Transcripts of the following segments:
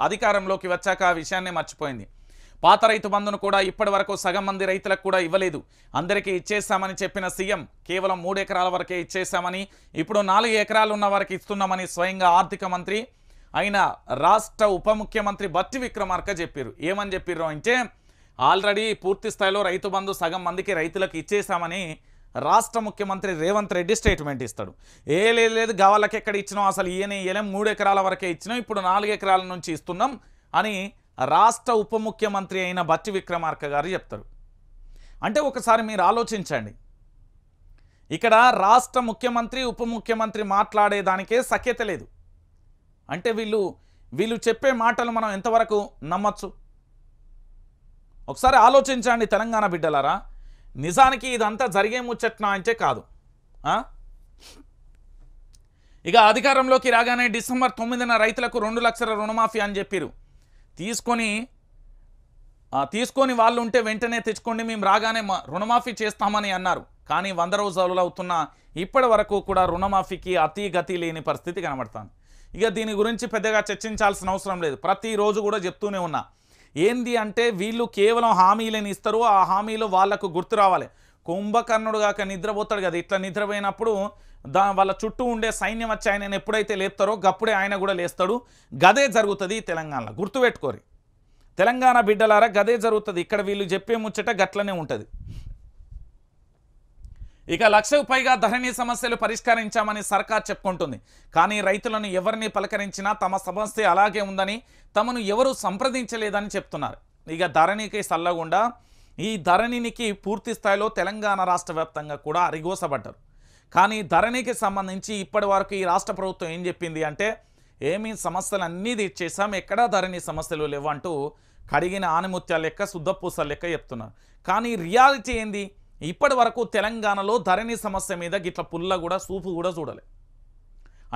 అధికారంలోకి వచ్చాక ఆ విషయాన్ని మర్చిపోయింది. పాత రైతు బంధును కూడా ఇప్పటి వరకు సగం మంది రైతులకు కూడా ఇవ్వలేదు. అందరికీ ఇచ్చేస్తామని చెప్పిన సీఎం కేవలం 3 ఎకరాల వరకే ఇచ్చేస్తామని, ఇప్పుడు 4 ఎకరాలు ఉన్న వారికి ఇస్తున్నామని స్వయంగా ఆర్థిక మంత్రి అయిన రాష్ట్ర ఉప ముఖ్యమంత్రి బట్టి విక్రమార్క చెప్పారు. ఏమని చెప్పారు అంటే, ఆల్రెడీ పూర్తి స్థాయిలో రైతు బంధు సగం మందికి రైతులకు ఇచ్చేసామని రాష్ట్ర ముఖ్యమంత్రి రేవంత్ రెడ్డి స్టేట్మెంట్ ఇస్తాడు. లేదు గవాళ్ళకి ఎక్కడ ఇచ్చినాం, అసలు ఇయ్యలేం, 3 ఎకరాల వరకే ఇచ్చినాం, ఇప్పుడు 4 ఎకరాల నుంచి ఇస్తున్నాం అని రాష్ట్ర ఉప ముఖ్యమంత్రి అయిన బట్టి విక్రమార్క గారు చెప్తారు. అంటే ఒకసారి మీరు ఆలోచించండి, ఇక్కడ రాష్ట్ర ముఖ్యమంత్రి ఉప ముఖ్యమంత్రి మాట్లాడేదానికే సఖ్యత లేదు. అంటే వీళ్ళు చెప్పే మాటలు మనం ఎంతవరకు నమ్మచ్చు? ఒకసారి ఆలోచించండి తెలంగాణ బిడ్డలారా. నిజానికి ఇదంతా జరిగే ముచ్చట్నా అంటే కాదు. ఇక అధికారంలోకి రాగానే డిసెంబర్ 9న రైతులకు 2 లక్షల రుణమాఫీ అని చెప్పారు. తీసుకొని వాళ్ళు ఉంటే వెంటనే తెచ్చుకోండి, మేము రాగానే రుణమాఫీ చేస్తామని అన్నారు. కానీ 100 రోజులు అవుతున్న ఇప్పటి వరకు కూడా రుణమాఫీకి అతి గతి లేని పరిస్థితి కనబడుతుంది. ఇక దీని గురించి పెద్దగా చర్చించాల్సిన అవసరం లేదు. ప్రతిరోజు కూడా చెప్తూనే ఉన్నా, ఏంది అంటే వీళ్ళు కేవలం హామీలను ఇస్తారు, ఆ హామీలు వాళ్లకు గుర్తు రావాలి. కుంభకర్ణుడు కాక నిద్రపోతాడు కదా, ఇట్లా నిద్రపోయినప్పుడు వాళ్ళ చుట్టూ ఉండే సైన్యం వచ్చి ఆయన ఎప్పుడైతే లేపుతారో గప్పుడే ఆయన కూడా లేస్తాడు. గదే జరుగుతుంది తెలంగాణలో, గుర్తుపెట్టుకోరి తెలంగాణ బిడ్డలారా, గదే జరుగుతుంది. ఇక్కడ వీళ్ళు చెప్పే ముచ్చట గట్లనే ఉంటుంది. ఇక 1,00,000కు పైగా ధరణి సమస్యలు పరిష్కరించామని సర్కార్ చెప్పుకుంటుంది. కానీ రైతులను ఎవరిని పలకరించినా తమ సమస్య అలాగే ఉందని, తమను ఎవరు సంప్రదించలేదని చెప్తున్నారు. ఇక ధరణికి సల్లగుండా ఈ ధరణినికి పూర్తి స్థాయిలో తెలంగాణ రాష్ట్ర వ్యాప్తంగా కూడా అరిగోసబడ్డారు. కానీ ధరణికి సంబంధించి ఇప్పటి వరకు ఈ రాష్ట్ర ప్రభుత్వం ఏం చెప్పింది అంటే, ఏమీ సమస్యలు అన్నీ తీర్చేసాం, ఎక్కడా ధరణి సమస్యలు లేవు అంటూ కడిగిన ఆనిముత్యాల లెక్క శుద్ధపూసల లెక్క చెప్తున్నారు. కానీ రియాలిటీ ఏంది? ఇప్పటి వరకు తెలంగాణలో ధరణి సమస్య మీద గిట్ల పుల్ల కూడా సూపు కూడా చూడలే.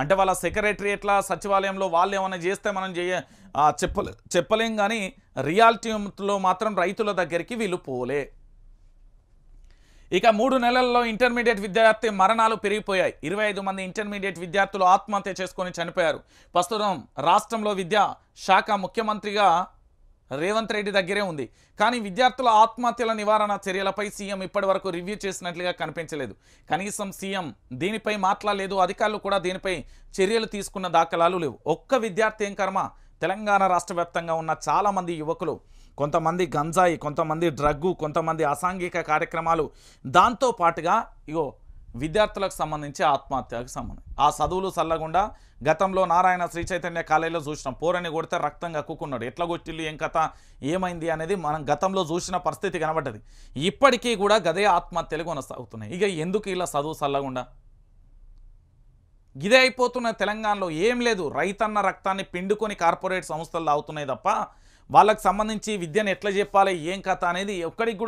అంటే వాళ్ళ సెక్రటరియట్ల సచివాలయంలో వాళ్ళు ఏమైనా చేస్తే మనం చెప్పలేం. కానీ రియాలిటీలో మాత్రం రైతుల దగ్గరికి వీళ్ళు పోలే. ఇక 3 నెలల్లో ఇంటర్మీడియట్ విద్యార్థి మరణాలు పెరిగిపోయాయి. 25 మంది ఇంటర్మీడియట్ విద్యార్థులు ఆత్మహత్య చేసుకొని చనిపోయారు. ప్రస్తుతం రాష్ట్రంలో విద్యా శాఖ ముఖ్యమంత్రిగా రేవంత్ రెడ్డి దగ్గరే ఉంది. కానీ విద్యార్థుల ఆత్మహత్యల నివారణ చర్యలపై సీఎం ఇప్పటి వరకు రివ్యూ చేసినట్లుగా కనిపించలేదు. కనీసం సీఎం దీనిపై మాట్లాడలేదు. అధికారులు కూడా దీనిపై చర్యలు తీసుకున్న దాఖలాలు లేవు. ఒక్క విద్యార్థి ఏం కర్మ, తెలంగాణ రాష్ట్ర వ్యాప్తంగా ఉన్న చాలామంది యువకులు, కొంతమంది గంజాయి, కొంతమంది డ్రగ్గు, కొంతమంది అసాంఘిక కార్యక్రమాలు, దాంతో పాటుగా విద్యార్థులకు సంబంధించి ఆత్మహత్యకు సంబంధం. ఆ చదువులు చల్లకుండా గతంలో నారాయణ శ్రీ చైతన్య కాలేజీలో చూసినాం. పోరని కొడితే రక్తం కక్కుకున్నాడు. ఎట్లా కొట్టిల్లు, ఏం కథ, ఏమైంది అనేది మనం గతంలో చూసిన పరిస్థితి కనబడ్డది. ఇప్పటికీ కూడా గదే ఆత్మహత్యలు కొనసాగుతున్నాయి. ఇక ఎందుకు ఇలా చదువు చల్లకుండా ఇదే అయిపోతున్న తెలంగాణలో ఏం లేదు. రైతన్న రక్తాన్ని పిండుకొని కార్పొరేట్ సంస్థలు తాగుతున్నాయి తప్ప వాళ్ళకి సంబంధించి విద్యను ఎట్లా చెప్పాలి, ఏం కథ అనేది ఒక్కడికి కూడా